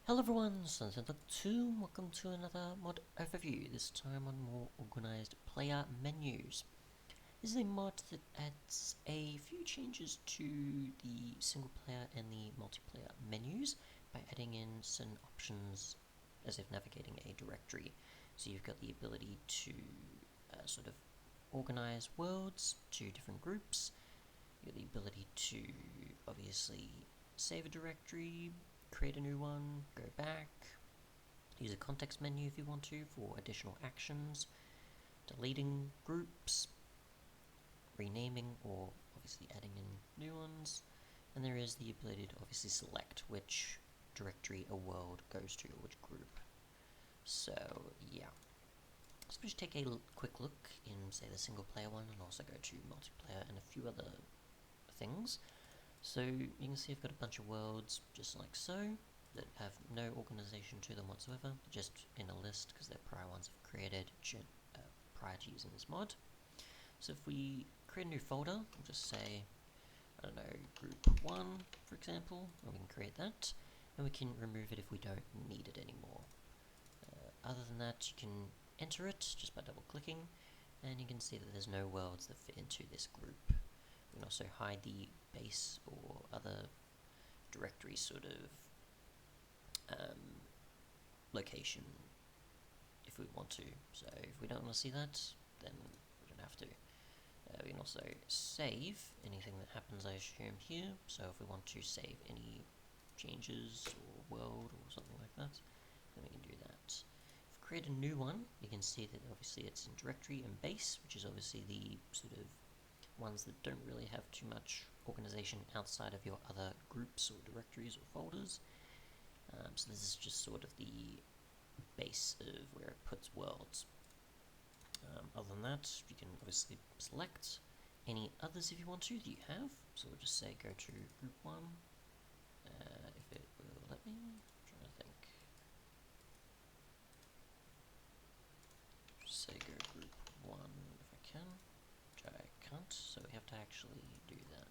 Hello everyone, Sunset2, welcome to another mod overview, this time on more organized player menus. This is a mod that adds a few changes to the single player and the multiplayer menus by adding in certain options as if navigating a directory. So you've got the ability to sort of organize worlds to different groups. You've got the ability to obviously save a directory, create a new one, go back, use a context menu if you want to for additional actions, deleting groups, renaming or obviously adding in new ones, and there is the ability to obviously select which directory a world goes to, or which group. So yeah, let's just take a quick look in, say, the single player one, and also go to multiplayer and a few other things. So you can see I've got a bunch of worlds just like so that have no organization to them whatsoever, just in a list because they're prior ones I've created prior to using this mod. So if we create a new folder, we'll just say, I don't know, group 1 for example, and we can create that, and we can remove it if we don't need it anymore. Other than that, you can enter it just by double clicking, and you can see that there's no worlds that fit into this group. We can also hide the base or other directory sort of location if we want to. So if we don't want to see that, then we don't have to. We can also save anything that happens, I assume, here. So if we want to save any changes or world or something like that, then we can do that. If we create a new one, you can see that obviously it's in directory and base, which is obviously the sort of ones that don't really have too much organization outside of your other groups or directories or folders. So this is just sort of the base of where it puts worlds. Other than that, you can obviously select any others if you want to that you have. So we'll just say go to group 1, if it will let me. I'm trying to think. Just say go group 1 if I can, which I can't, so we have to actually do that.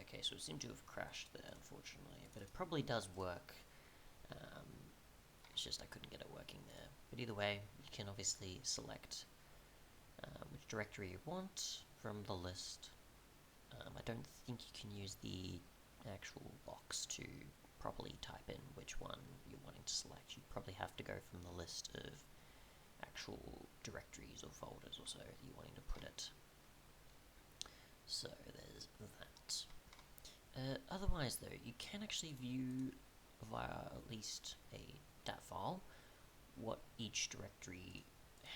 Okay, so it seemed to have crashed there, unfortunately, but it probably does work. It's just I couldn't get it working there. But either way, you can obviously select which directory you want from the list. I don't think you can use the actual box to properly type in which one you're wanting to select. You'd probably have to go from the list of actual directories or folders or so you're wanting to put it. So there's that. Otherwise though, you can actually view via at least a dat file what each directory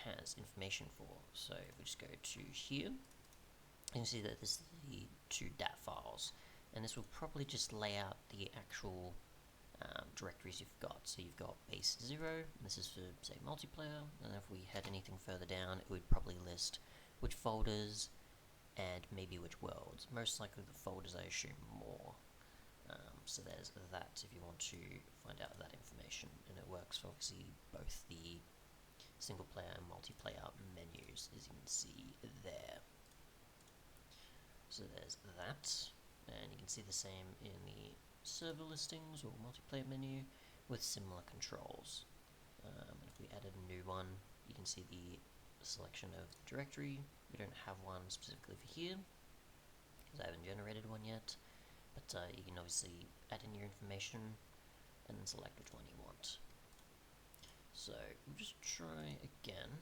has information for. So if we just go to here, you can see that this is the two dat files, and this will probably just lay out the actual directories you've got. So you've got base 0, and this is for, say, multiplayer, and if we had anything further down, it would probably list which folders and maybe which worlds. Most likely the folders, I assume, more. So there's that if you want to find out that information, and it works for obviously both the single player and multiplayer menus, as you can see there. So there's that, and you can see the same in the server listings or multiplayer menu with similar controls. And if we added a new one, you can see the selection of the directory. We don't have one specifically for here because I haven't generated one yet, but you can obviously add in your information and then select which one you want. So we'll just try again,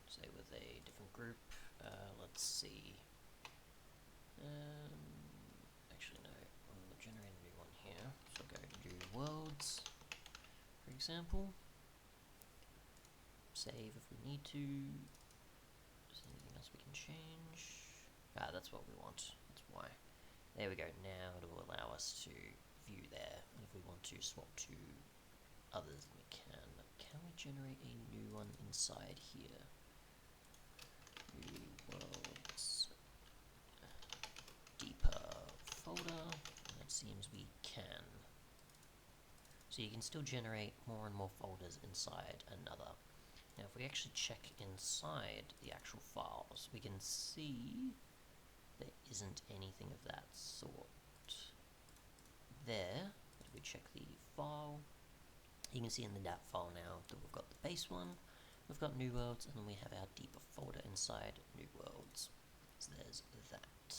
say with a different group. Let's see. Actually, no, we'll generate a new one here. So go to worlds, for example. Save if we need to. Is there anything else we can change? That's what we want. That's why. There we go. Now it will allow us to view there. And if we want to swap to others, we can. Can we generate a new one inside here? New worlds. Deeper folder. And it seems we can. So you can still generate more and more folders inside another. Now if we actually check inside the actual files, we can see there isn't anything of that sort there. If we we check the file, you can see in the dat file now that we've got the base one, we've got New Worlds, and then we have our deeper folder inside New Worlds. So there's that.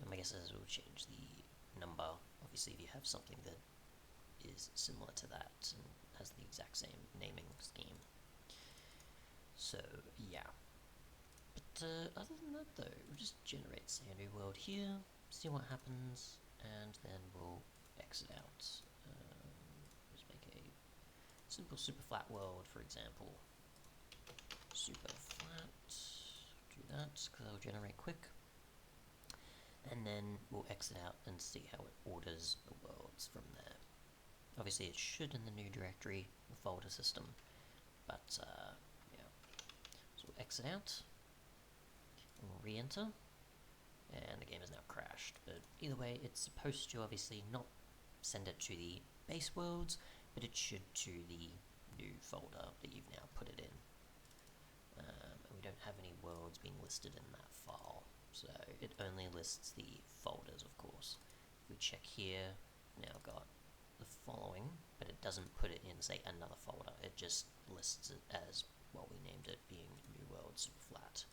And my guess is we'll change the number, obviously if you have something that is similar to that and has the exact same naming scheme. So yeah. But other than that though, we'll just generate say a new world here, see what happens, and then we'll exit out. Just make a simple super flat world, for example. Super flat, do that, because it'll generate quick. And then we'll exit out and see how it orders the worlds from there. Obviously it should in the new directory, the folder system, but yeah. So we'll exit out, and we'll re-enter, and the game has now crashed. But either way, it's supposed to obviously not send it to the base worlds, but it should to the new folder that you've now put it in. And we don't have any worlds being listed in that file, so it only lists the folders, of course. If we check here, now got the following, but it doesn't put it in, say, another folder. It just lists it as what we named it, being New World Super Flat.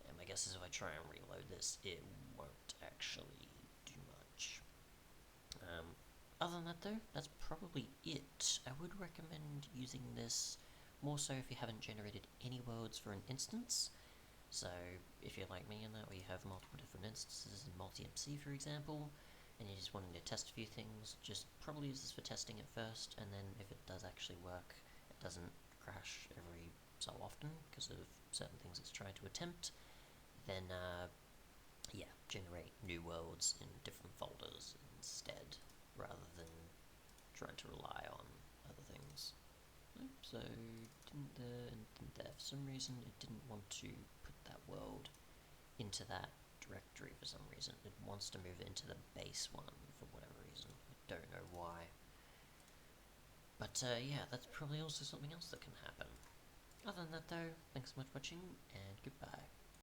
And my guess is if I try and reload this, it won't actually do much. Other than that though, that's probably it. I would recommend using this more so if you haven't generated any worlds for an instance. So if you're like me in that, where you have multiple different instances in multi-MC for example, and you're just wanting to test a few things, just probably use this for testing at first, and then if it does actually work, it doesn't crash every so often because of certain things it's trying to attempt, then yeah, generate new worlds in different folders instead, rather than trying to rely on other things. So didn't there, for some reason it didn't want to put that world into that directory for some reason. It wants to move it into the base one for whatever reason. I don't know why. But yeah, that's probably also something else that can happen. Other than that though, thanks so much for watching, and goodbye.